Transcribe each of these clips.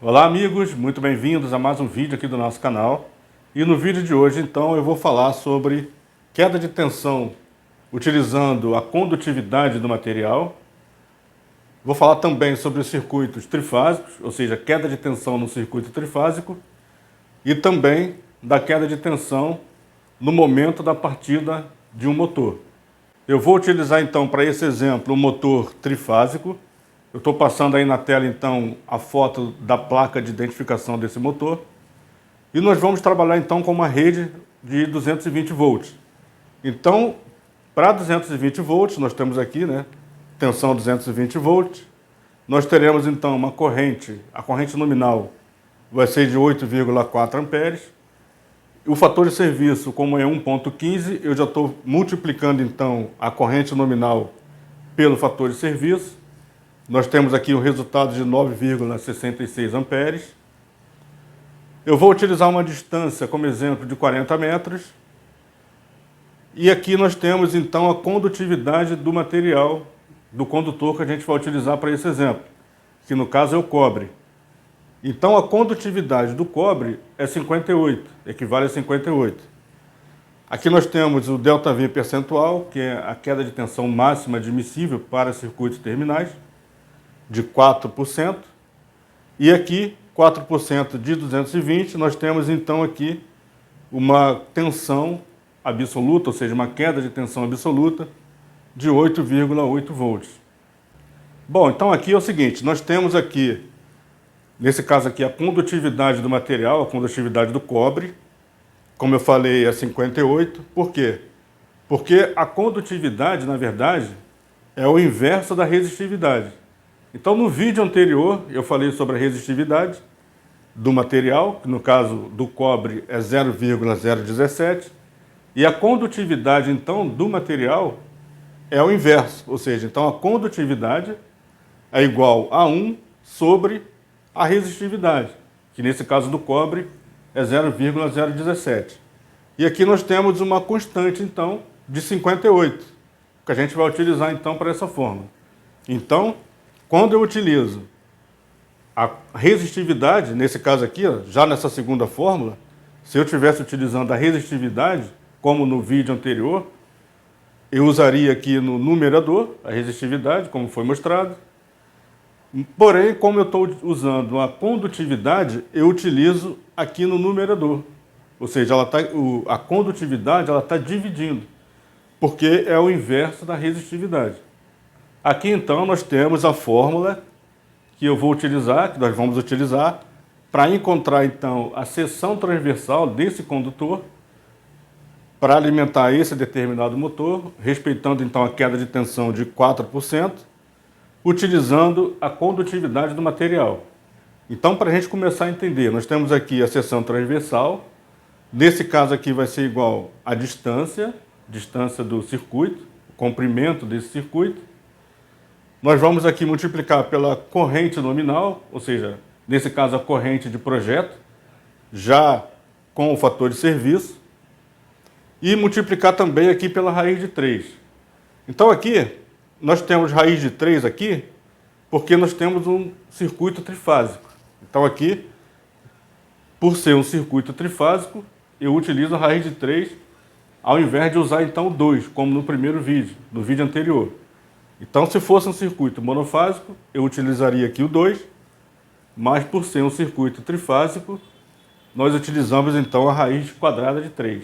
Olá amigos, muito bem-vindos a mais um vídeo aqui do nosso canal. E no vídeo de hoje então eu vou falar sobre queda de tensão utilizando a condutividade do material. Vou falar também sobre os circuitos trifásicos, ou seja, queda de tensão no circuito trifásico, e também da queda de tensão no momento da partida de um motor. Eu vou utilizar então para esse exemplo um motor trifásico. Eu estou passando aí na tela então a foto da placa de identificação desse motor. E nós vamos trabalhar então com uma rede de 220 volts. Então, para 220 volts, nós temos aqui, tensão 220 volts. Nós teremos então uma corrente, a corrente nominal vai ser de 8,4 amperes. O fator de serviço, como é 1,15, eu já estou multiplicando então a corrente nominal pelo fator de serviço. Nós temos aqui o resultado de 9,66 amperes. Eu vou utilizar uma distância como exemplo de 40 metros. E aqui nós temos então a condutividade do material, do condutor que a gente vai utilizar para esse exemplo, que no caso é o cobre. Então a condutividade do cobre é 58, equivale a 58. Aqui nós temos o ΔV percentual, que é a queda de tensão máxima admissível para circuitos terminais, de 4%, e aqui 4% de 220, nós temos então aqui uma tensão absoluta, ou seja, uma queda de tensão absoluta de 8,8 volts. Bom, então aqui é o seguinte, nós temos aqui, nesse caso aqui, a condutividade do material, a condutividade do cobre, como eu falei, é 58, por quê? Porque a condutividade, na verdade, é o inverso da resistividade. Então, no vídeo anterior, eu falei sobre a resistividade do material, que no caso do cobre é 0,017, e a condutividade, então, do material é o inverso, ou seja, então a condutividade é igual a 1 sobre a resistividade, que nesse caso do cobre é 0,017. E aqui nós temos uma constante, então, de 58, que a gente vai utilizar, então, para essa fórmula. Então, quando eu utilizo a resistividade, nesse caso aqui, já nessa segunda fórmula, se eu estivesse utilizando a resistividade, como no vídeo anterior, eu usaria aqui no numerador a resistividade, como foi mostrado. Porém, como eu estou usando a condutividade, eu utilizo aqui no numerador. Ou seja, a condutividade está dividindo, porque é o inverso da resistividade. Aqui então nós temos a fórmula que eu vou utilizar, que nós vamos utilizar, para encontrar então a seção transversal desse condutor para alimentar esse determinado motor, respeitando então a queda de tensão de 4%, utilizando a condutividade do material. Então, para a gente começar a entender, nós temos aqui a seção transversal, nesse caso aqui vai ser igual à distância do circuito, o comprimento desse circuito. Nós vamos aqui multiplicar pela corrente nominal, ou seja, nesse caso a corrente de projeto, já com o fator de serviço, e multiplicar também aqui pela raiz de 3. Então aqui, nós temos raiz de 3 aqui, porque nós temos um circuito trifásico. Então aqui, por ser um circuito trifásico, eu utilizo a raiz de 3, ao invés de usar então o 2, como no primeiro vídeo, no vídeo anterior. Então, se fosse um circuito monofásico, eu utilizaria aqui o 2, mas por ser um circuito trifásico, nós utilizamos então a raiz quadrada de 3.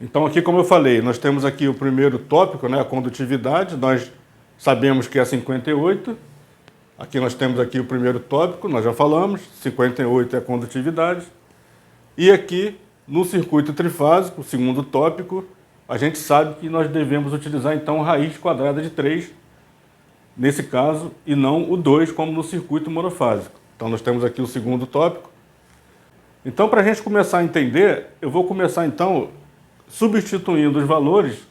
Então, aqui, como eu falei, nós temos aqui o primeiro tópico, a condutividade, nós sabemos que é 58. Aqui nós temos aqui o primeiro tópico, nós já falamos, 58 é a condutividade. E aqui, no circuito trifásico, o segundo tópico, a gente sabe que nós devemos utilizar então a raiz quadrada de 3, nesse caso, e não o 2, como no circuito monofásico. Então nós temos aqui o segundo tópico. Então, para a gente começar a entender, eu vou começar então substituindo os valores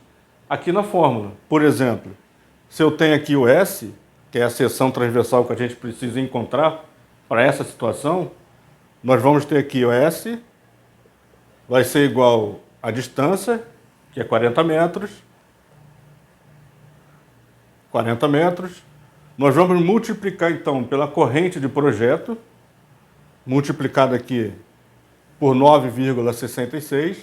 aqui na fórmula. Por exemplo, se eu tenho aqui o S, que é a seção transversal que a gente precisa encontrar para essa situação, nós vamos ter aqui o S, vai ser igual à distância, que é 40 metros. 40 metros. Nós vamos multiplicar, então, pela corrente de projeto, multiplicado aqui por 9,66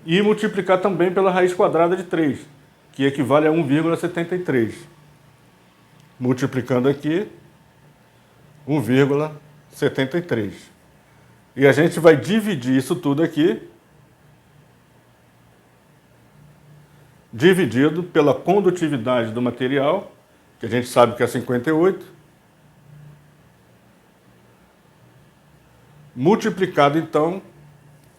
e multiplicar também pela raiz quadrada de 3, que equivale a 1,73. Multiplicando aqui 1,73. E a gente vai dividir isso tudo aqui, dividido pela condutividade do material, que a gente sabe que é 58, multiplicado então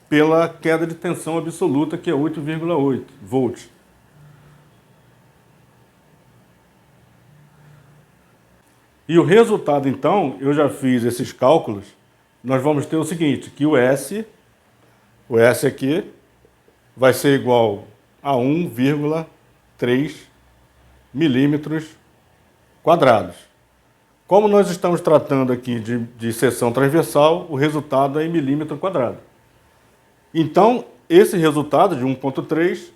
pela queda de tensão absoluta, que é 8,8 volts. E o resultado, então, eu já fiz esses cálculos, nós vamos ter o seguinte, que o S aqui, vai ser igual a 1,3 milímetros quadrados. Como nós estamos tratando aqui de seção transversal, o resultado é em milímetro quadrado. Então, esse resultado de 1,3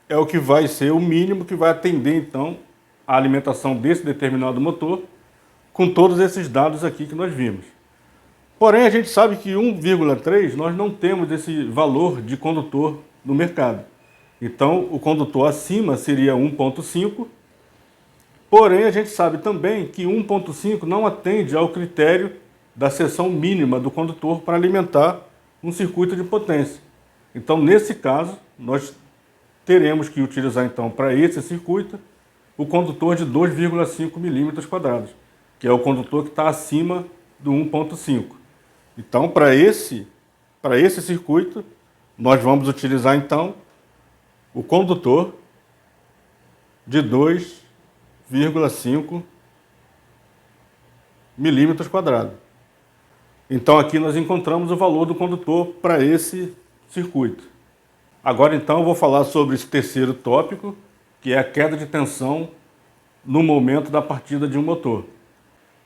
é o que vai ser o mínimo que vai atender, então, a alimentação desse determinado motor, com todos esses dados aqui que nós vimos. Porém, a gente sabe que 1,3 nós não temos esse valor de condutor no mercado. Então, o condutor acima seria 1,5, porém, a gente sabe também que 1,5 não atende ao critério da seção mínima do condutor para alimentar um circuito de potência. Então, nesse caso, nós teremos que utilizar, então, para esse circuito, o condutor de 2,5 milímetros quadrados, que é o condutor que está acima do 1,5. Então, para esse circuito, nós vamos utilizar, então, o condutor de 2,5 milímetros quadrados. Então, aqui nós encontramos o valor do condutor para esse circuito. Agora, então, eu vou falar sobre esse terceiro tópico, que é a queda de tensão no momento da partida de um motor.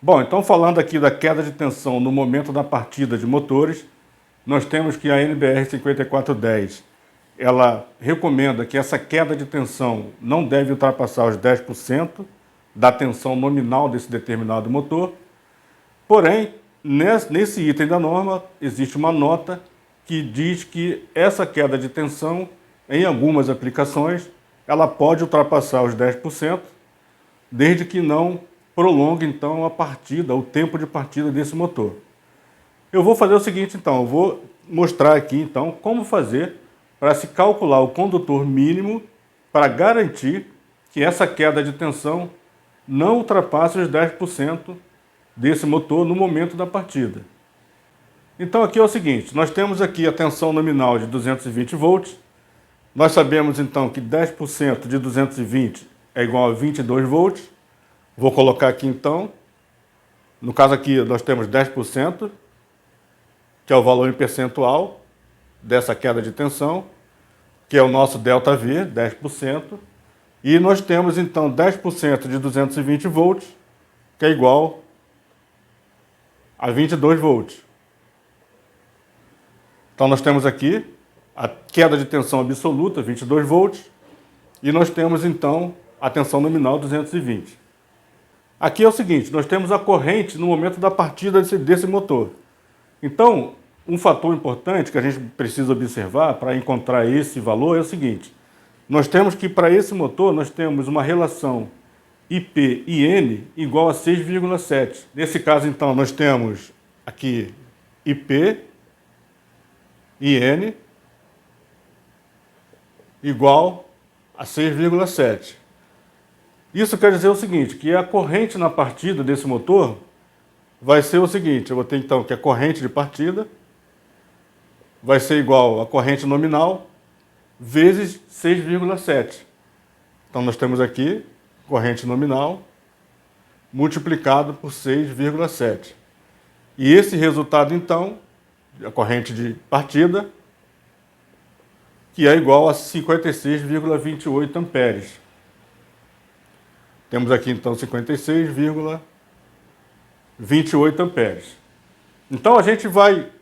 Bom, então, falando aqui da queda de tensão no momento da partida de motores, nós temos que a NBR 5410, ela recomenda que essa queda de tensão não deve ultrapassar os 10% da tensão nominal desse determinado motor. Porém, nesse item da norma, existe uma nota que diz que essa queda de tensão, em algumas aplicações, ela pode ultrapassar os 10%, desde que não prolongue, então, a partida, o tempo de partida desse motor. Eu vou fazer o seguinte, então, eu vou mostrar aqui, então, como fazer para se calcular o condutor mínimo para garantir que essa queda de tensão não ultrapasse os 10% desse motor no momento da partida. Então aqui é o seguinte, nós temos aqui a tensão nominal de 220 volts, nós sabemos então que 10% de 220 é igual a 22 volts, vou colocar aqui então, no caso aqui nós temos 10%, que é o valor em percentual dessa queda de tensão, que é o nosso ΔV, 10%, e nós temos então 10% de 220 volts, que é igual a 22 volts. Então nós temos aqui a queda de tensão absoluta, 22 volts, e nós temos então a tensão nominal, 220. Aqui é o seguinte, nós temos a corrente no momento da partida desse motor. Então, um fator importante que a gente precisa observar para encontrar esse valor é o seguinte, nós temos que para esse motor nós temos uma relação IP/N igual a 6,7. Nesse caso, então, nós temos aqui IP/N igual a 6,7. Isso quer dizer o seguinte, que a corrente na partida desse motor vai ser o seguinte, eu vou ter então que a corrente de partida vai ser igual a corrente nominal vezes 6,7. Então nós temos aqui corrente nominal multiplicado por 6,7. E esse resultado, então, a corrente de partida, que é igual a 56,28 amperes. Temos aqui, então, 56,28 amperes. Então,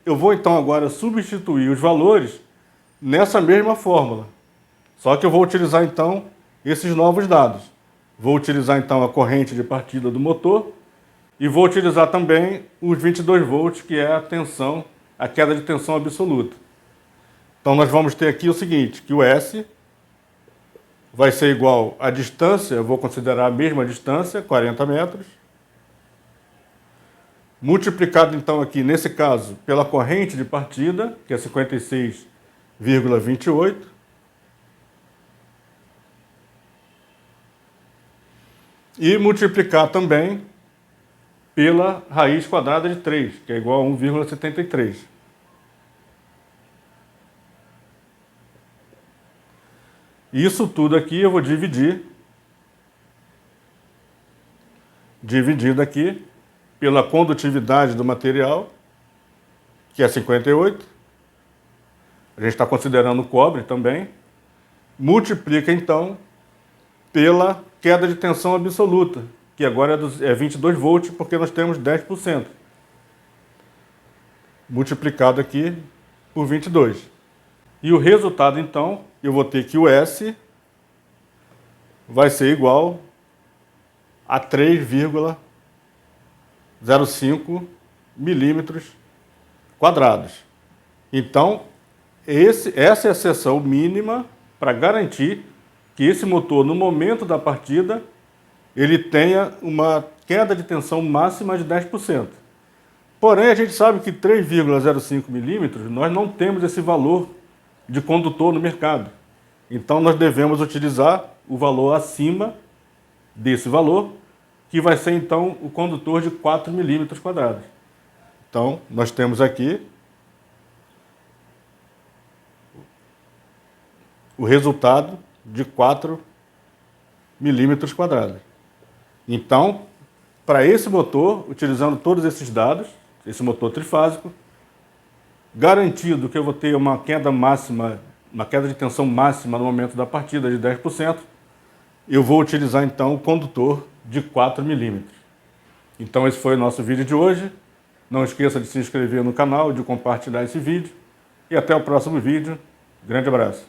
eu vou, então, agora substituir os valores nessa mesma fórmula. Só que eu vou utilizar, então, esses novos dados. Vou utilizar, então, a corrente de partida do motor E vou utilizar também os 22 volts, que é a tensão, a queda de tensão absoluta. Então nós vamos ter aqui o seguinte, que o S vai ser igual à distância, eu vou considerar a mesma distância, 40 metros, multiplicado então aqui, nesse caso, pela corrente de partida, que é 56,28, e multiplicar também pela raiz quadrada de 3, que é igual a 1,73. Isso tudo aqui eu vou dividido aqui pela condutividade do material, que é 58. A gente está considerando o cobre também. Multiplica, então, pela queda de tensão absoluta, que agora é 22 volts, porque nós temos 10%. Multiplicado aqui por 22. E o resultado, então, eu vou ter que o S vai ser igual a 3,05 milímetros quadrados. Então, essa é a seção mínima para garantir que esse motor, no momento da partida, ele tenha uma queda de tensão máxima de 10%. Porém, a gente sabe que 3,05 milímetros, nós não temos esse valor de condutor no mercado. Então, nós devemos utilizar o valor acima desse valor, que vai ser, então, o condutor de 4 milímetros quadrados. Então, nós temos aqui o resultado de 4 milímetros quadrados. Então, para esse motor, utilizando todos esses dados, esse motor trifásico, garantido que eu vou ter uma queda máxima, uma queda de tensão máxima no momento da partida de 10%, eu vou utilizar então o condutor de 4 milímetros. Então esse foi o nosso vídeo de hoje. Não esqueça de se inscrever no canal, de compartilhar esse vídeo. E até o próximo vídeo. Grande abraço.